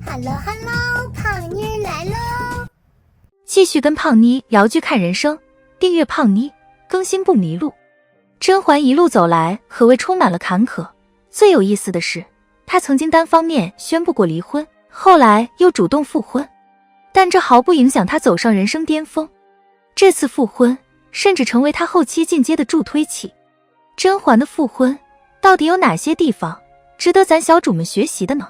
Hello Hello， 胖妮儿来喽！继续跟胖妮聊剧看人生，订阅胖妮，更新不迷路。甄嬛一路走来，可谓充满了坎坷。最有意思的是，她曾经单方面宣布过离婚，后来又主动复婚，但这毫不影响她走上人生巅峰。这次复婚甚至成为她后期进阶的助推器。甄嬛的复婚到底有哪些地方值得咱小主们学习的呢？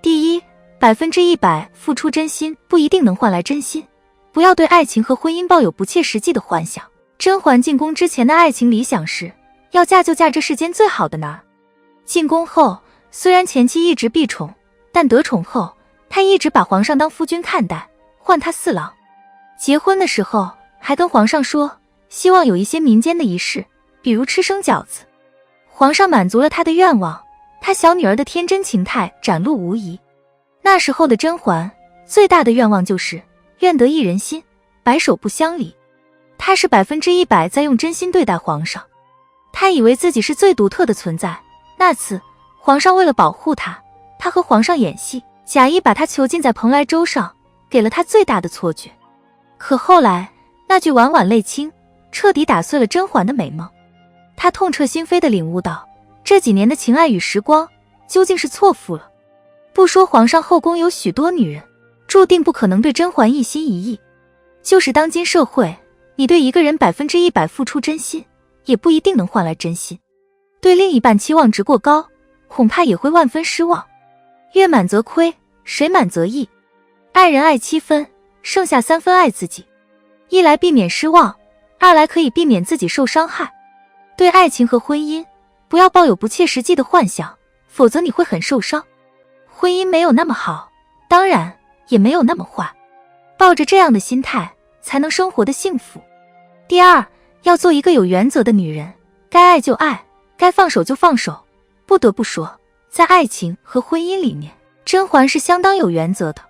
第一，100%付出真心不一定能换来真心，不要对爱情和婚姻抱有不切实际的幻想。甄嬛进宫之前的爱情理想是要嫁就嫁这世间最好的男儿。进宫后，虽然前妻一直避宠，但得宠后，她一直把皇上当夫君看待，唤他4郎。结婚的时候还跟皇上说，希望有一些民间的仪式，比如吃生饺子。皇上满足了她的愿望，她小女儿的天真情态展露无遗。那时候的甄嬛最大的愿望就是愿得一人心，白首不相离。她是100%在用真心对待皇上，她以为自己是最独特的存在。那次皇上为了保护她，她和皇上演戏，假意把她囚禁在蓬莱舟上，给了她最大的错觉。可后来那句晚晚泪倾彻底打碎了甄嬛的美梦。她痛彻心扉地领悟到，这几年的情爱与时光究竟是错付了。不说皇上后宫有许多女人，注定不可能对甄嬛一心一意。就是当今社会，你对一个人100%付出真心，也不一定能换来真心。对另一半期望值过高，恐怕也会万分失望。月满则亏，水满则溢。爱人爱7分，剩下3分爱自己。一来避免失望，二来可以避免自己受伤害。对爱情和婚姻，不要抱有不切实际的幻想，否则你会很受伤。婚姻没有那么好，当然也没有那么坏，抱着这样的心态才能生活的幸福。第二，要做一个有原则的女人，该爱就爱，该放手就放手。不得不说，在爱情和婚姻里面，甄嬛是相当有原则的。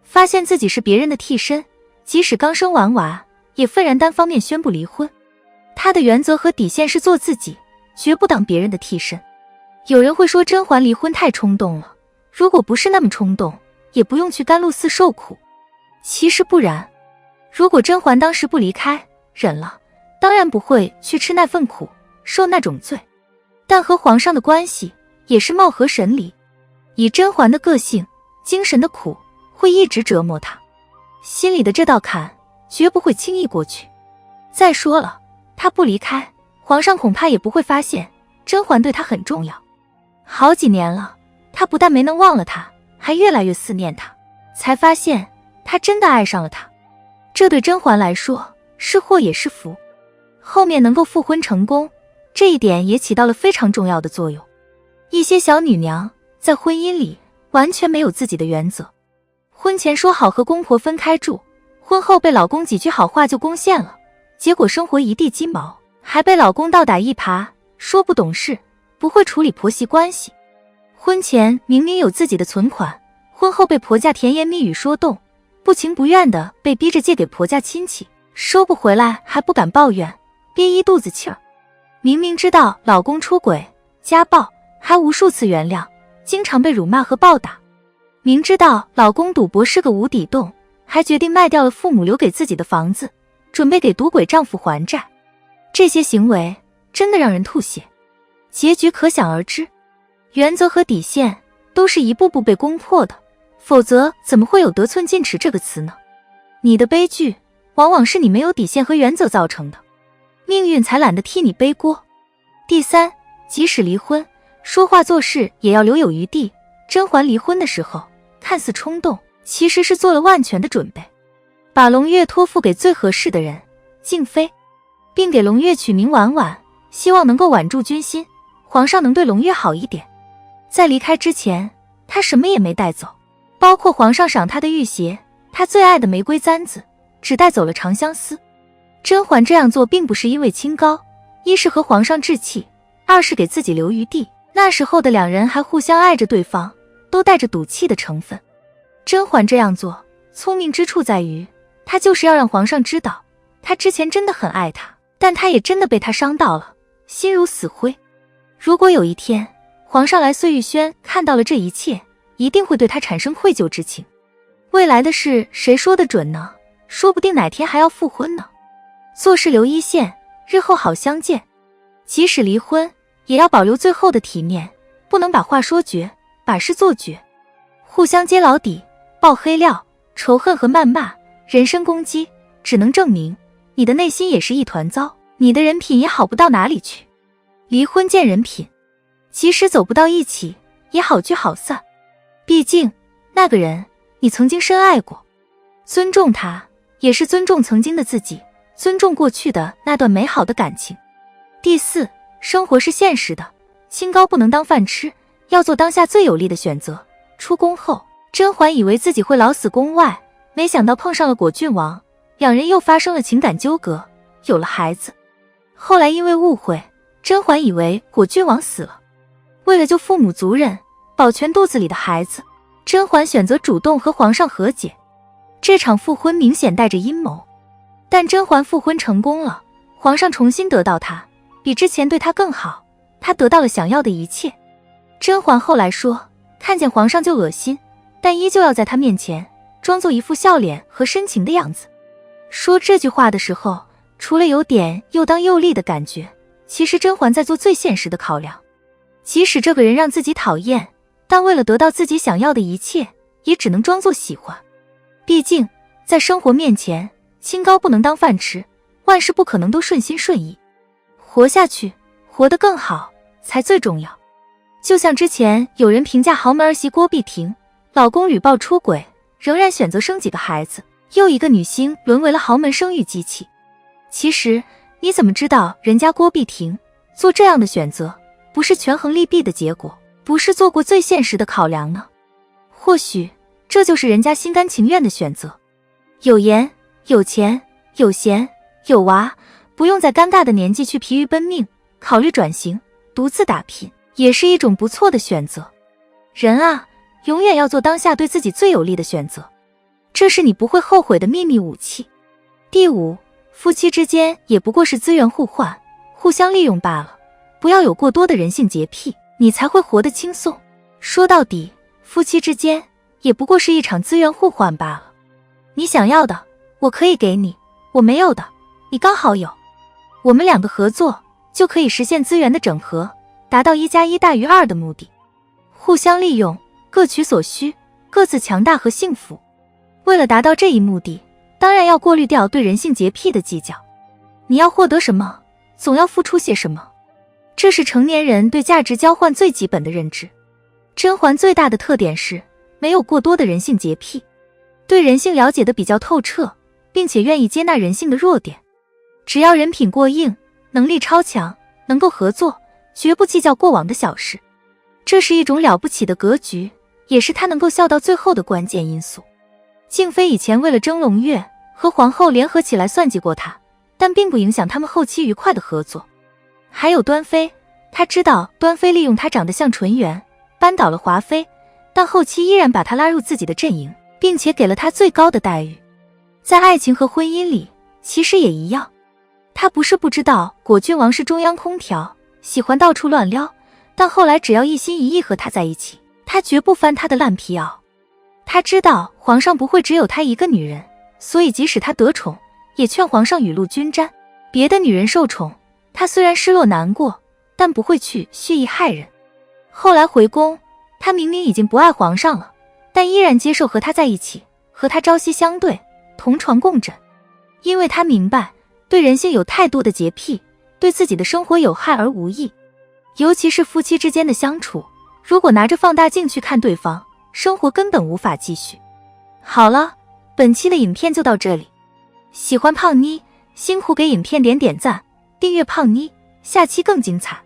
发现自己是别人的替身，即使刚生完娃，也愤然单方面宣布离婚。她的原则和底线是做自己，绝不当别人的替身。有人会说甄嬛离婚太冲动了，如果不是那么冲动，也不用去甘露寺受苦。其实不然，如果甄嬛当时不离开，忍了，当然不会去吃那份苦，受那种罪。但和皇上的关系也是貌合神离。以甄嬛的个性，精神的苦会一直折磨她，心里的这道坎绝不会轻易过去。再说了，她不离开，皇上恐怕也不会发现甄嬛对她很重要。好几年了，他不但没能忘了她，还越来越思念她，才发现他真的爱上了她。这对甄嬛来说是祸也是福。后面能够复婚成功，这一点也起到了非常重要的作用。一些小女娘在婚姻里完全没有自己的原则，婚前说好和公婆分开住，婚后被老公几句好话就攻陷了，结果生活一地鸡毛，还被老公倒打一耙，说不懂事，不会处理婆媳关系。婚前明明有自己的存款，婚后被婆家甜言蜜语说动，不情不愿的被逼着借给婆家亲戚，收不回来还不敢抱怨，憋一肚子气儿。明明知道老公出轨家暴，还无数次原谅，经常被辱骂和暴打。明知道老公赌博是个无底洞，还决定卖掉了父母留给自己的房子，准备给赌鬼丈夫还债。这些行为真的让人吐血，结局可想而知。原则和底线都是一步步被攻破的，否则怎么会有得寸进尺这个词呢？你的悲剧往往是你没有底线和原则造成的，命运才懒得替你背锅。第三，即使离婚，说话做事也要留有余地。甄嬛离婚的时候看似冲动，其实是做了万全的准备，把胧月托付给最合适的人静妃，并给胧月取名婉婉，希望能够挽住军心，皇上能对胧月好一点。在离开之前，他什么也没带走，包括皇上赏他的玉鞋，他最爱的玫瑰簪子，只带走了长相思。甄嬛这样做并不是因为清高，一是和皇上置气，二是给自己留余地。那时候的两人还互相爱着对方，都带着赌气的成分。甄嬛这样做聪明之处在于，她就是要让皇上知道，她之前真的很爱他，但她也真的被他伤到了，心如死灰。如果有一天皇上来碎玉轩看到了这一切，一定会对他产生愧疚之情。未来的事谁说得准呢？说不定哪天还要复婚呢。做事留一线，日后好相见。即使离婚，也要保留最后的体面，不能把话说绝，把事做绝。互相揭老底，爆黑料，仇恨和谩骂，人身攻击，只能证明你的内心也是一团糟，你的人品也好不到哪里去。离婚见人品，即使走不到一起，也好聚好散。毕竟那个人你曾经深爱过，尊重他，也是尊重曾经的自己，尊重过去的那段美好的感情。第四，生活是现实的，清高不能当饭吃，要做当下最有利的选择。出宫后，甄嬛以为自己会老死宫外，没想到碰上了果郡王，两人又发生了情感纠葛，有了孩子。后来因为误会，甄嬛以为果郡王死了，为了救父母族人，保全肚子里的孩子，甄嬛选择主动和皇上和解。这场复婚明显带着阴谋，但甄嬛复婚成功了，皇上重新得到她，比之前对她更好，她得到了想要的一切。甄嬛后来说，看见皇上就恶心，但依旧要在他面前装作一副笑脸和深情的样子。说这句话的时候，除了有点又当又立的感觉，其实甄嬛在做最现实的考量。即使这个人让自己讨厌，但为了得到自己想要的一切，也只能装作喜欢。毕竟在生活面前，清高不能当饭吃，万事不可能都顺心顺意。活下去，活得更好才最重要。就像之前有人评价豪门儿媳郭碧婷，老公屡爆出轨，仍然选择生几个孩子，又一个女星沦为了豪门生育机器。其实你怎么知道人家郭碧婷做这样的选择不是权衡利弊的结果，不是做过最现实的考量呢？或许这就是人家心甘情愿的选择。有颜有钱有闲有娃，不用在尴尬的年纪去疲于奔命，考虑转型独自打拼，也是一种不错的选择。人啊，永远要做当下对自己最有利的选择，这是你不会后悔的秘密武器。第五，夫妻之间也不过是资源互换，互相利用罢了，不要有过多的人性洁癖，你才会活得轻松。说到底，夫妻之间也不过是一场资源互换罢了。你想要的，我可以给你，我没有的，你刚好有。我们两个合作，就可以实现资源的整合，达到1+1大于2的目的。互相利用，各取所需，各自强大和幸福。为了达到这一目的，当然要过滤掉对人性洁癖的计较。你要获得什么，总要付出些什么，这是成年人对价值交换最基本的认知。甄嬛最大的特点是没有过多的人性洁癖，对人性了解得比较透彻，并且愿意接纳人性的弱点。只要人品过硬，能力超强，能够合作，绝不计较过往的小事。这是一种了不起的格局，也是他能够笑到最后的关键因素。静妃以前为了争胧月，和皇后联合起来算计过他，但并不影响他们后期愉快的合作。还有端妃，他知道端妃利用他长得像纯元，扳倒了华妃，但后期依然把他拉入自己的阵营，并且给了他最高的待遇。在爱情和婚姻里，其实也一样。他不是不知道果郡王是中央空调，喜欢到处乱撩，但后来只要一心一意和他在一起，他绝不翻他的烂皮袄。他知道皇上不会只有他一个女人，所以即使他得宠，也劝皇上雨露均沾。别的女人受宠，他虽然失落难过，但不会去蓄意害人。后来回宫，他明明已经不爱皇上了，但依然接受和他在一起，和他朝夕相对，同床共枕。因为他明白，对人性有太多的洁癖，对自己的生活有害而无益。尤其是夫妻之间的相处，如果拿着放大镜去看对方，生活根本无法继续。好了，本期的影片就到这里。喜欢胖妮，辛苦给影片点赞，订阅胖妮，下期更精彩。